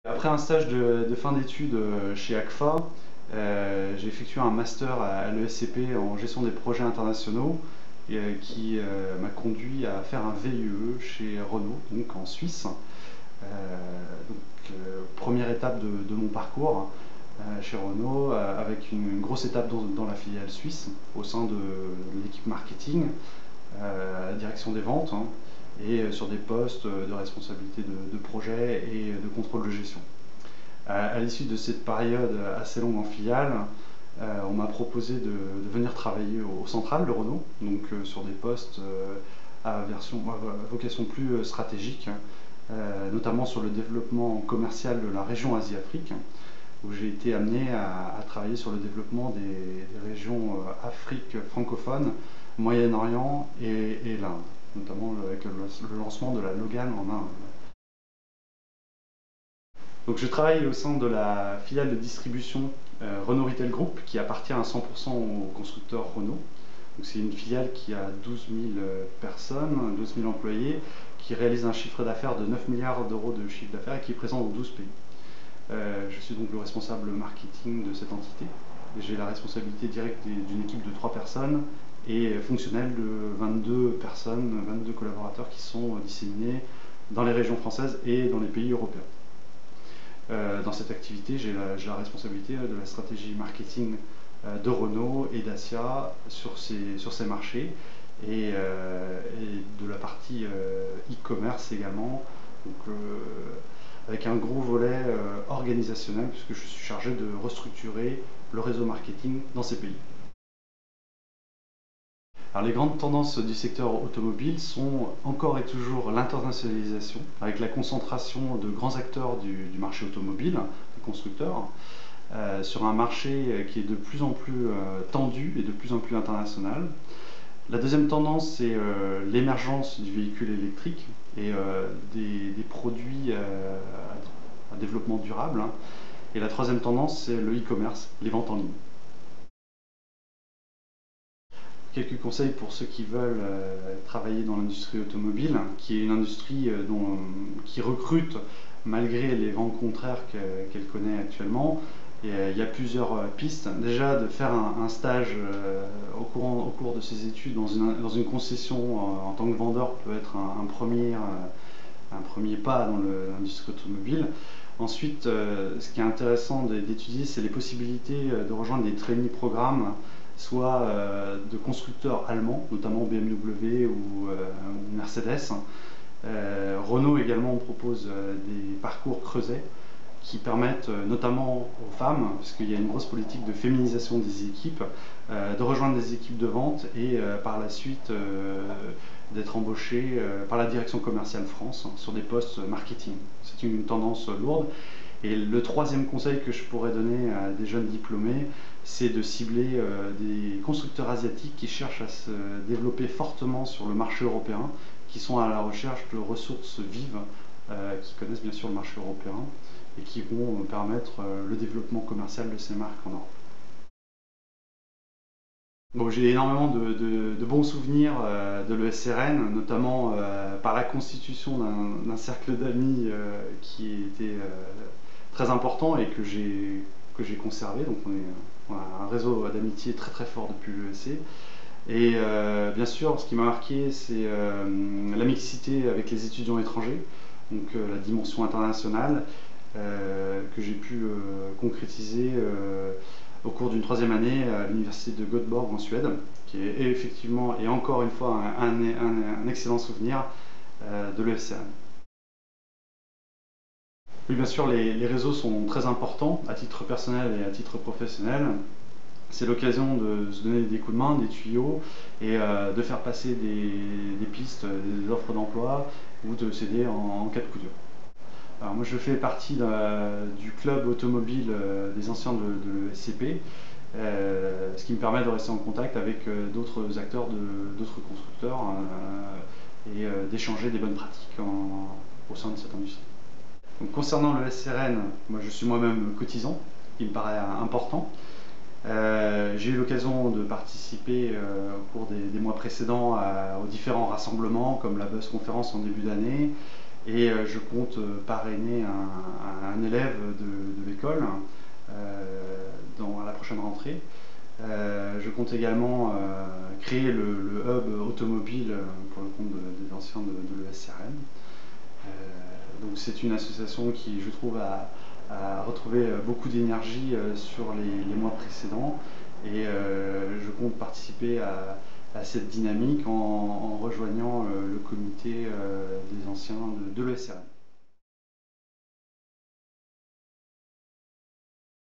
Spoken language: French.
Après un stage de fin d'études chez ACFA, j'ai effectué un master à l'ESCP en gestion des projets internationaux qui m'a conduit à faire un VIE chez Renault, donc en Suisse. Première étape de mon parcours chez Renault, avec une grosse étape dans la filiale suisse, au sein de l'équipe marketing, à la direction des ventes, hein, et sur des postes de responsabilité de projet et de contrôle de gestion. À l'issue de cette période assez longue en filiale, on m'a proposé de venir travailler au central de Renault, donc sur des postes à vocation plus stratégique, notamment sur le développement commercial de la région Asie-Afrique, où j'ai été amené à travailler sur le développement des régions Afrique francophone, Moyen-Orient et l'Inde, notamment avec le lancement de la Logan en Inde. Donc je travaille au sein de la filiale de distribution Renault Retail Group qui appartient à 100% au constructeur Renault. C'est une filiale qui a 12 000 personnes, 12 000 employés, qui réalise un chiffre d'affaires de 9 milliards d'euros de chiffre d'affaires et qui est présent dans 12 pays. Je suis donc le responsable marketing de cette entité. J'ai la responsabilité directe d'une équipe de 3 personnes et fonctionnelle de 22 personnes, 22 collaborateurs qui sont disséminés dans les régions françaises et dans les pays européens. Dans cette activité, j'ai la responsabilité de la stratégie marketing de Renault et Dacia sur ces marchés et de la partie e-commerce également, donc, avec un gros volet organisationnel puisque je suis chargé de restructurer le réseau marketing dans ces pays. Alors, les grandes tendances du secteur automobile sont encore et toujours l'internationalisation, avec la concentration de grands acteurs du marché automobile, des constructeurs, sur un marché qui est de plus en plus tendu et de plus en plus international. La deuxième tendance, c'est l'émergence du véhicule électrique et des produits à développement durable, hein. Et la troisième tendance, c'est le e-commerce, les ventes en ligne. Quelques conseils pour ceux qui veulent travailler dans l'industrie automobile, qui est une industrie qui recrute malgré les vents contraires qu'elle connaît actuellement. Et, il y a plusieurs pistes. Déjà, de faire un stage au cours de ses études dans une concession en tant que vendeur peut être un premier pas dans l'industrie automobile. Ensuite, ce qui est intéressant d'étudier, c'est les possibilités de rejoindre des trainee programmes, soit de constructeurs allemands, notamment BMW ou Mercedes. Renault également propose des parcours creusets qui permettent notamment aux femmes, parce qu'il y a une grosse politique de féminisation des équipes, de rejoindre des équipes de vente et par la suite d'être embauchées par la direction commerciale France sur des postes marketing. C'est une tendance lourde. Et le troisième conseil que je pourrais donner à des jeunes diplômés, c'est de cibler des constructeurs asiatiques qui cherchent à se développer fortement sur le marché européen, qui sont à la recherche de ressources vives, qui connaissent bien sûr le marché européen et qui vont permettre le développement commercial de ces marques en Europe. Bon, j'ai énormément de bons souvenirs de l'ESRN, notamment par la constitution d'un cercle d'amis qui était très important et que j'ai conservé. Donc on a un réseau d'amitié très très fort depuis l'ESC. Et bien sûr, ce qui m'a marqué, c'est la mixité avec les étudiants étrangers, donc la dimension internationale que j'ai pu concrétiser au cours d'une troisième année à l'université de Göteborg en Suède, qui est effectivement et encore une fois un excellent souvenir de l'ESCN. Oui, bien sûr, les réseaux sont très importants à titre personnel et à titre professionnel. C'est l'occasion de se donner des coups de main, des tuyaux et de faire passer des pistes, des offres d'emploi ou de s'aider en cas de coup dur. Alors moi je fais partie du club automobile des anciens de l'ESCP, ce qui me permet de rester en contact avec d'autres acteurs, d'autres constructeurs et d'échanger des bonnes pratiques au sein de cette industrie. Donc, concernant le SRN, moi je suis moi-même cotisant, qui me paraît important. J'ai eu l'occasion de participer au cours des mois précédents aux différents rassemblements comme la Buzz Conférence en début d'année et je compte parrainer un élève de l'école dans la prochaine rentrée. Je compte également créer le hub automobile pour le compte des anciens de l'ESCRM. Donc c'est une association qui, je trouve, a retrouvé beaucoup d'énergie sur les mois précédents, et je compte participer à cette dynamique en rejoignant le comité des anciens de l'ESCRM.